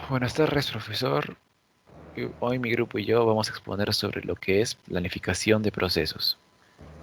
Buenas tardes, profesor. Hoy mi grupo y yo vamos a exponer sobre lo que es planificación de procesos.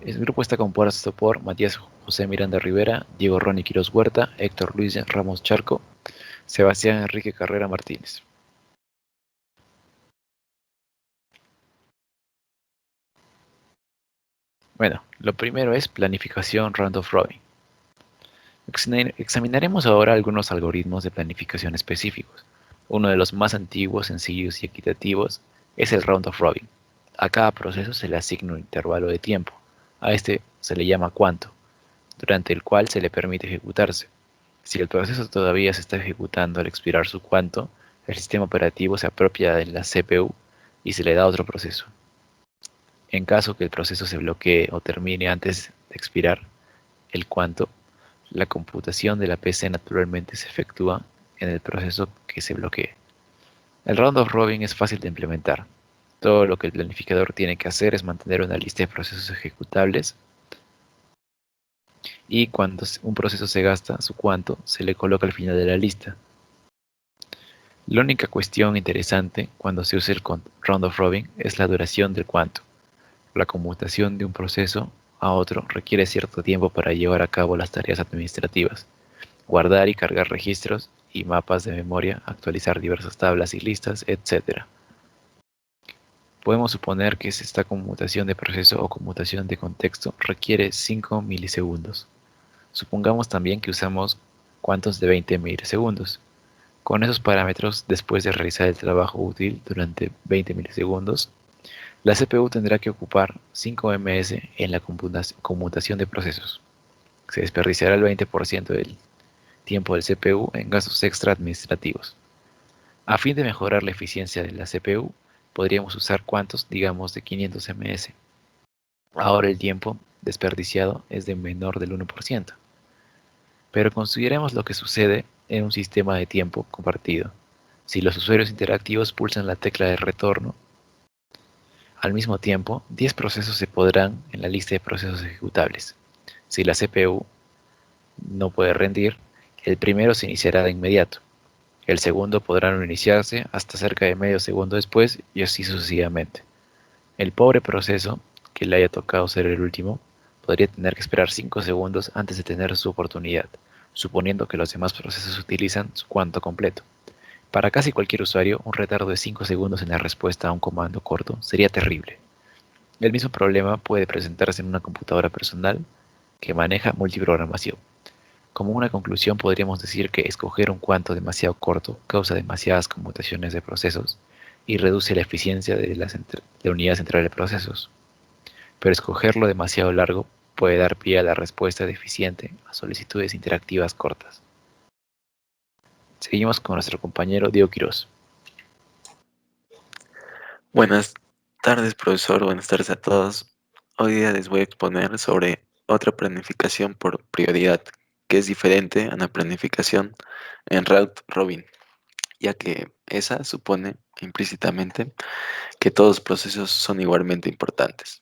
El grupo está compuesto por Matías José Miranda Rivera, Diego Ronnie Quiroz Huerta, Héctor Luis Ramos Charco, Sebastián Enrique Carrera Martínez. Bueno, lo primero es planificación Randolph Robin. Examinaremos ahora algunos algoritmos de planificación específicos. Uno de los más antiguos, sencillos y equitativos es el Round of Robin. A cada proceso se le asigna un intervalo de tiempo. A este se le llama cuánto, durante el cual se le permite ejecutarse. Si el proceso todavía se está ejecutando al expirar su cuánto, el sistema operativo se apropia de la CPU y se le da otro proceso. En caso que el proceso se bloquee o termine antes de expirar el cuánto, la computación de la PC naturalmente se efectúa en el proceso que se bloquee. El round of robin es fácil de implementar. Todo lo que el planificador tiene que hacer es mantener una lista de procesos ejecutables y cuando un proceso se gasta su cuánto, se le coloca al final de la lista. La única cuestión interesante cuando se usa el round of robin es la duración del cuánto. La conmutación de un proceso a otro requiere cierto tiempo para llevar a cabo las tareas administrativas, guardar y cargar registros y mapas de memoria, actualizar diversas tablas y listas, etc. Podemos suponer que esta conmutación de proceso o conmutación de contexto requiere 5 milisegundos. Supongamos también que usamos cuantos de 20 milisegundos. Con esos parámetros, después de realizar el trabajo útil durante 20 milisegundos, la CPU tendrá que ocupar 5 ms en la conmutación de procesos. Se desperdiciará el 20% del tiempo del CPU en gastos extra administrativos. A fin de mejorar la eficiencia de la CPU, podríamos usar cuantos, digamos, de 500 ms. Ahora el tiempo desperdiciado es de menor del 1%. Pero consideremos lo que sucede en un sistema de tiempo compartido. Si los usuarios interactivos pulsan la tecla de retorno, al mismo tiempo, 10 procesos se podrán en la lista de procesos ejecutables. Si la CPU no puede rendir, el primero se iniciará de inmediato. El segundo podrá no iniciarse hasta cerca de medio segundo después y así sucesivamente. El pobre proceso, que le haya tocado ser el último, podría tener que esperar 5 segundos antes de tener su oportunidad, suponiendo que los demás procesos utilizan su cuanto completo. Para casi cualquier usuario, un retardo de 5 segundos en la respuesta a un comando corto sería terrible. El mismo problema puede presentarse en una computadora personal que maneja multiprogramación. Como una conclusión podríamos decir que escoger un cuanto demasiado corto causa demasiadas conmutaciones de procesos y reduce la eficiencia de la unidad central de procesos, pero escogerlo demasiado largo puede dar pie a la respuesta deficiente a solicitudes interactivas cortas. Seguimos con nuestro compañero Diego Quiroz. Buenas tardes, profesor. Buenas tardes a todos. Hoy día les voy a exponer sobre otra planificación por prioridad, que es diferente a la planificación en round robin, ya que esa supone implícitamente que todos los procesos son igualmente importantes.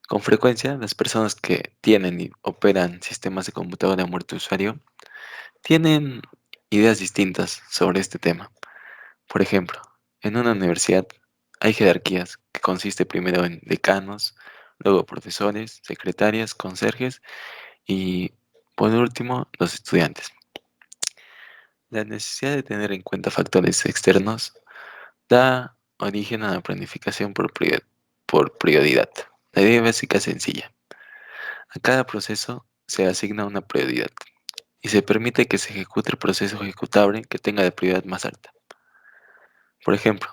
Con frecuencia, las personas que tienen y operan sistemas de computadora multiusuario tienen ideas distintas sobre este tema. Por ejemplo, en una universidad hay jerarquías que consiste primero en decanos, luego profesores, secretarias, conserjes y, por último, los estudiantes. La necesidad de tener en cuenta factores externos da origen a la planificación por prioridad. La idea básica es sencilla. A cada proceso se asigna una prioridad y se permite que se ejecute el proceso ejecutable que tenga la prioridad más alta. Por ejemplo,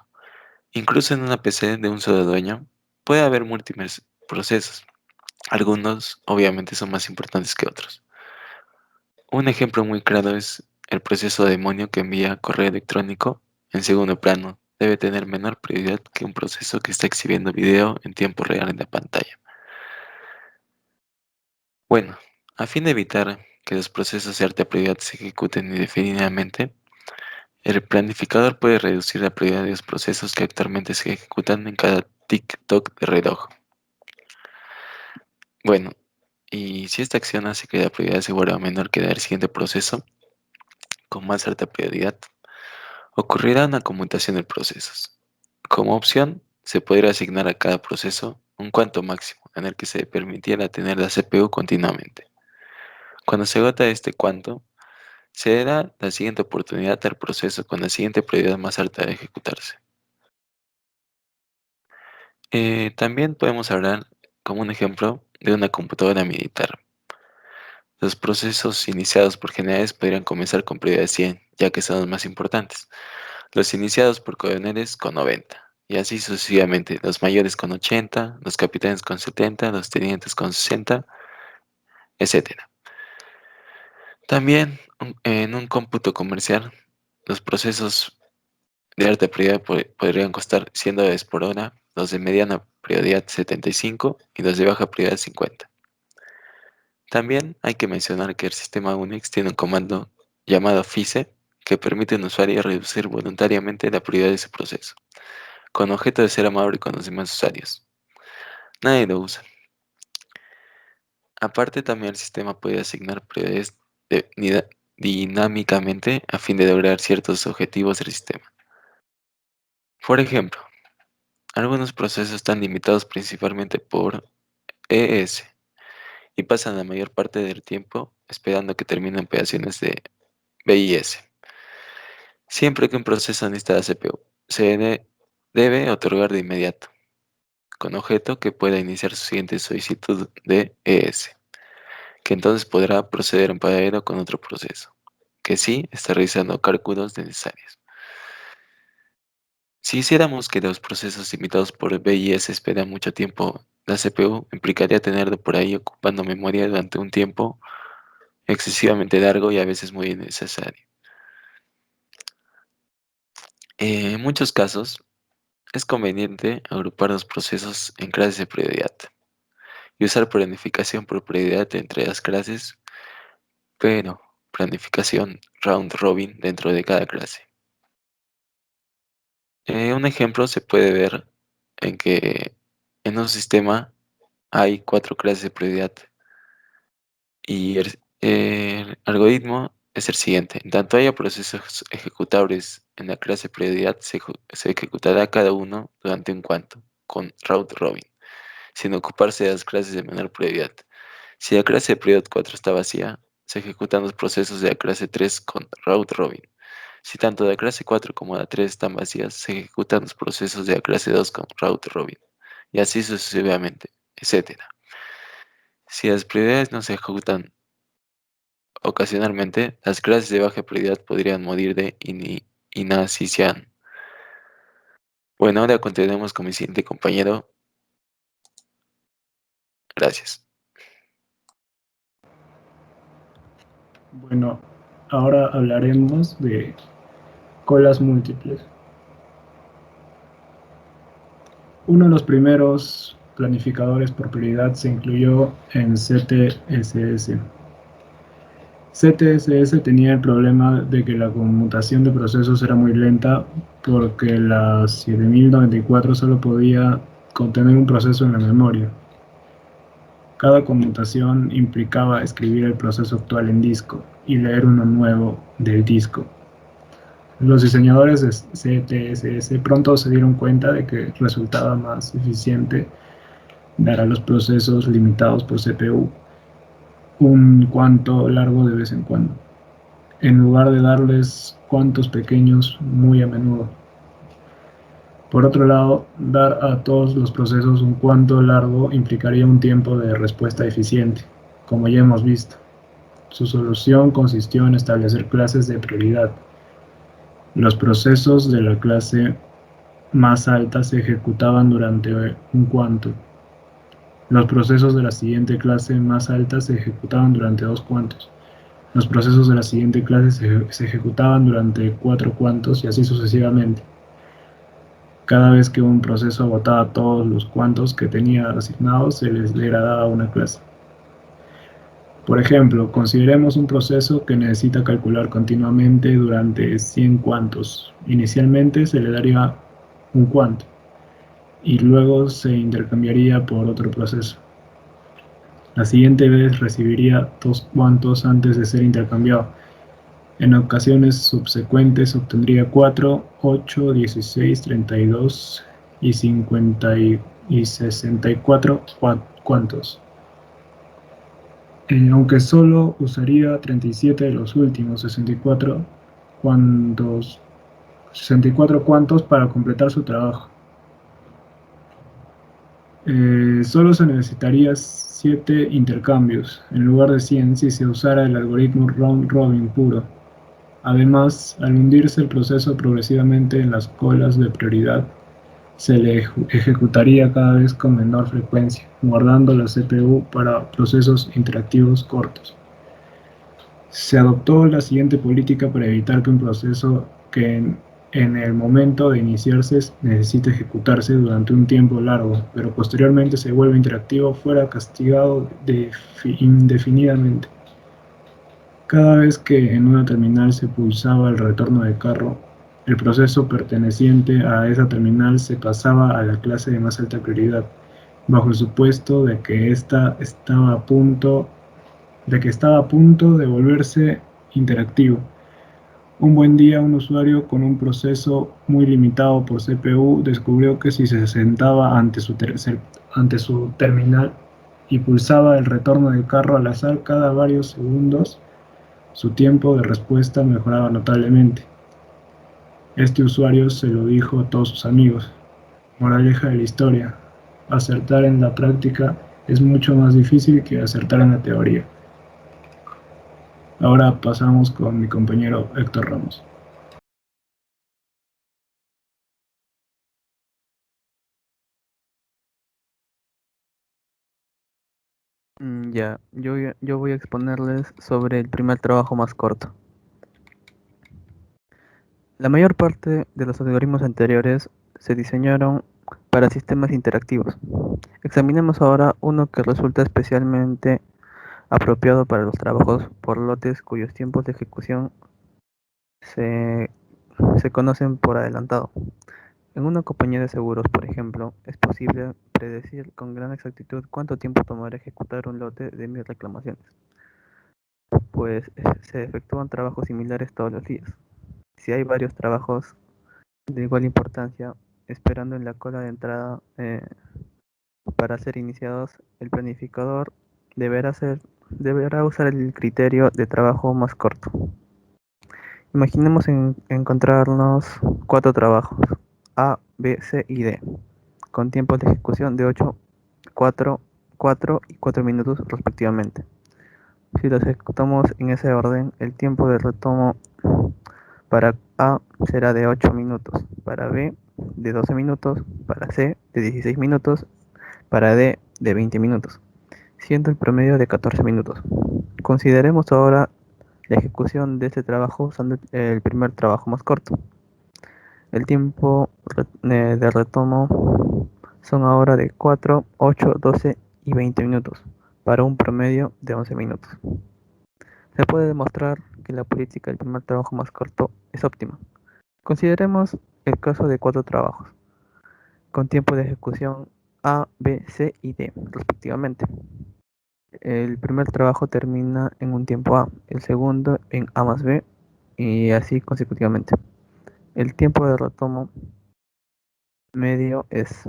incluso en una PC de un solo dueño, puede haber múltiples procesos. Algunos obviamente son más importantes que otros. Un ejemplo muy claro es el proceso demonio que envía correo electrónico en segundo plano. Debe tener menor prioridad que un proceso que está exhibiendo video en tiempo real en la pantalla. Bueno, a fin de evitar que los procesos de alta prioridad se ejecuten indefinidamente, el planificador puede reducir la prioridad de los procesos que actualmente se ejecutan en cada tic-toc de reloj. Bueno, y si esta acción hace que la prioridad se vuelva menor que la del siguiente proceso con más alta prioridad, Ocurrirá una conmutación de procesos. Como opción, se podría asignar a cada proceso un cuanto máximo en el que se permitiera tener la CPU continuamente. Cuando se agota este cuanto, se dará la siguiente oportunidad al proceso con la siguiente prioridad más alta de ejecutarse. También podemos hablar como un ejemplo de una computadora militar. Los procesos iniciados por generales podrían comenzar con prioridad 100, ya que son los más importantes. Los iniciados por coroneles con 90, y así sucesivamente, los mayores con 80, los capitanes con 70, los tenientes con 60, etc. También en un cómputo comercial, los procesos de alta prioridad podrían costar $100 por hora, los de mediana prioridad 75 y los de baja prioridad 50. También hay que mencionar que el sistema Unix tiene un comando llamado FICE que permite a un usuario reducir voluntariamente la prioridad de su proceso, con objeto de ser amable con los demás usuarios. Nadie lo usa. Aparte, también el sistema puede asignar prioridades dinámicamente a fin de lograr ciertos objetivos del sistema. Por ejemplo, algunos procesos están limitados principalmente por ES y pasan la mayor parte del tiempo esperando que terminen operaciones de BIS. Siempre que un proceso necesita la CPU, debe otorgar de inmediato, con objeto que pueda iniciar su siguiente solicitud de ES, que entonces podrá proceder en paralelo con otro proceso, que sí está realizando cálculos necesarios. Si hiciéramos que los procesos limitados por BIS esperan mucho tiempo, la CPU implicaría tenerlo por ahí ocupando memoria durante un tiempo excesivamente largo y a veces muy innecesario. En muchos casos, es conveniente agrupar los procesos en clases de prioridad y usar planificación por prioridad entre las clases, pero planificación round robin dentro de cada clase. Un ejemplo se puede ver en que en un sistema hay 4 clases de prioridad y el algoritmo es el siguiente. En tanto haya procesos ejecutables en la clase prioridad, se ejecutará cada uno durante un cuanto, con round robin, sin ocuparse de las clases de menor prioridad. Si la clase de prioridad 4 está vacía, se ejecutan los procesos de la clase 3 con round robin. Si tanto la clase 4 como la 3 están vacías, se ejecutan los procesos de la clase 2 con round robin, y así sucesivamente, etc. Si las prioridades no se ejecutan ocasionalmente, las clases de baja prioridad podrían morir de inanición. Bueno, ahora continuemos con mi siguiente compañero. Gracias. Bueno, ahora hablaremos de colas múltiples. Uno de los primeros planificadores por prioridad se incluyó en CTSS. CTSS tenía el problema de que la conmutación de procesos era muy lenta porque la 7094 solo podía contener un proceso en la memoria. Cada conmutación implicaba escribir el proceso actual en disco y leer uno nuevo del disco. Los diseñadores de CTSS pronto se dieron cuenta de que resultaba más eficiente dar a los procesos limitados por CPU un cuanto largo de vez en cuando, en lugar de darles cuantos pequeños muy a menudo. Por otro lado, dar a todos los procesos un cuanto largo implicaría un tiempo de respuesta eficiente, como ya hemos visto. Su solución consistió en establecer clases de prioridad. Los procesos de la clase más alta se ejecutaban durante un cuanto. Los procesos de la siguiente clase más alta se ejecutaban durante 2 cuantos. Los procesos de la siguiente clase se ejecutaban durante 4 cuantos y así sucesivamente. Cada vez que un proceso agotaba todos los cuantos que tenía asignados, se les degradaba una clase. Por ejemplo, consideremos un proceso que necesita calcular continuamente durante 100 cuantos. Inicialmente se le daría un cuanto y luego se intercambiaría por otro proceso. La siguiente vez recibiría 2 cuantos antes de ser intercambiado En ocasiones subsecuentes obtendría 4, 8, 16, 32 y 50 y 64 cuantos. Aunque solo usaría 37 de los últimos 64 cuantos para completar su trabajo. Solo se necesitaría 7 intercambios en lugar de 100 si se usara el algoritmo round robin puro. Además, al hundirse el proceso progresivamente en las colas de prioridad, se le ejecutaría cada vez con menor frecuencia, guardando la CPU para procesos interactivos cortos. Se adoptó la siguiente política para evitar que un proceso que en el momento de iniciarse necesite ejecutarse durante un tiempo largo, pero posteriormente se vuelve interactivo, fuera castigado indefinidamente. Cada vez que en una terminal se pulsaba el retorno de carro, el proceso perteneciente a esa terminal se pasaba a la clase de más alta prioridad, bajo el supuesto de que estaba a punto de volverse interactivo. Un buen día, un usuario con un proceso muy limitado por CPU descubrió que si se sentaba ante su terminal y pulsaba el retorno del carro al azar cada varios segundos, su tiempo de respuesta mejoraba notablemente. Este usuario se lo dijo a todos sus amigos. Moraleja de la historia: acertar en la práctica es mucho más difícil que acertar en la teoría. Ahora pasamos con mi compañero Héctor Ramos. Ya, yo voy a exponerles sobre el primer trabajo más corto. La mayor parte de los algoritmos anteriores se diseñaron para sistemas interactivos. Examinemos ahora uno que resulta especialmente apropiado para los trabajos por lotes cuyos tiempos de ejecución se, se conocen por adelantado. En una compañía de seguros, por ejemplo, es posible predecir con gran exactitud cuánto tiempo tomará ejecutar un lote de 1000 reclamaciones, pues se efectúan trabajos similares todos los días. Si hay varios trabajos de igual importancia esperando en la cola de entrada para ser iniciados, el planificador deberá usar el criterio de trabajo más corto. Imaginemos encontrarnos 4 trabajos, A, B, C y D, con tiempos de ejecución de 8, 4, 4 y 4 minutos respectivamente. Si los ejecutamos en ese orden, el tiempo de retomo para A será de 8 minutos, para B de 12 minutos, para C de 16 minutos, para D de 20 minutos, siendo el promedio de 14 minutos. Consideremos ahora la ejecución de este trabajo usando el primer trabajo más corto. El tiempo de retomo son ahora de 4, 8, 12 y 20 minutos, para un promedio de 11 minutos. Se puede demostrar que la política del primer trabajo más corto es óptima. Consideremos el caso de 4 trabajos, con tiempo de ejecución A, B, C y D, respectivamente. El primer trabajo termina en un tiempo A, el segundo en A más B y así consecutivamente. El tiempo de retomo medio es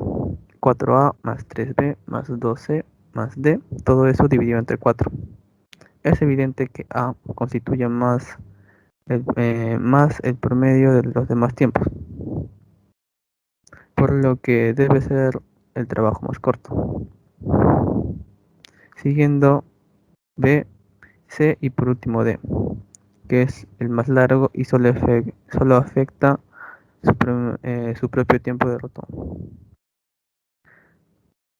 4A más 3B más 2C más D, todo eso dividido entre 4. Es evidente que A constituye más el promedio de los demás tiempos, por lo que debe ser el trabajo más corto. Siguiendo B, C y por último D, que es el más largo y solo afecta su propio tiempo de retomo.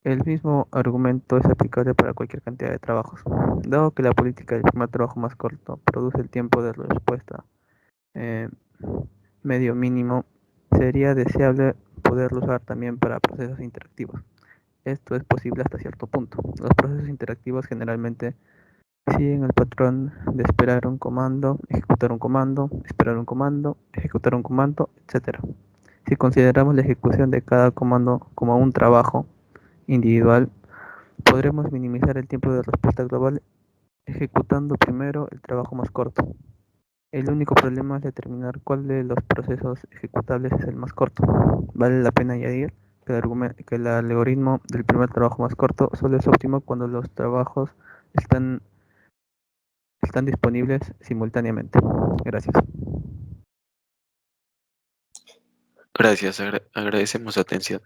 El mismo argumento es aplicable para cualquier cantidad de trabajos. Dado que la política del primer trabajo más corto produce el tiempo de respuesta medio mínimo, sería deseable poderlo usar también para procesos interactivos. Esto es posible hasta cierto punto. Los procesos interactivos generalmente siguen el patrón de esperar un comando, ejecutar un comando, esperar un comando, ejecutar un comando, etc. Si consideramos la ejecución de cada comando como un trabajo individual, podremos minimizar el tiempo de respuesta global ejecutando primero el trabajo más corto. El único problema es determinar cuál de los procesos ejecutables es el más corto. Vale la pena añadir que el algoritmo del primer trabajo más corto solo es óptimo cuando los trabajos están disponibles simultáneamente. Gracias. Gracias, agradecemos su atención.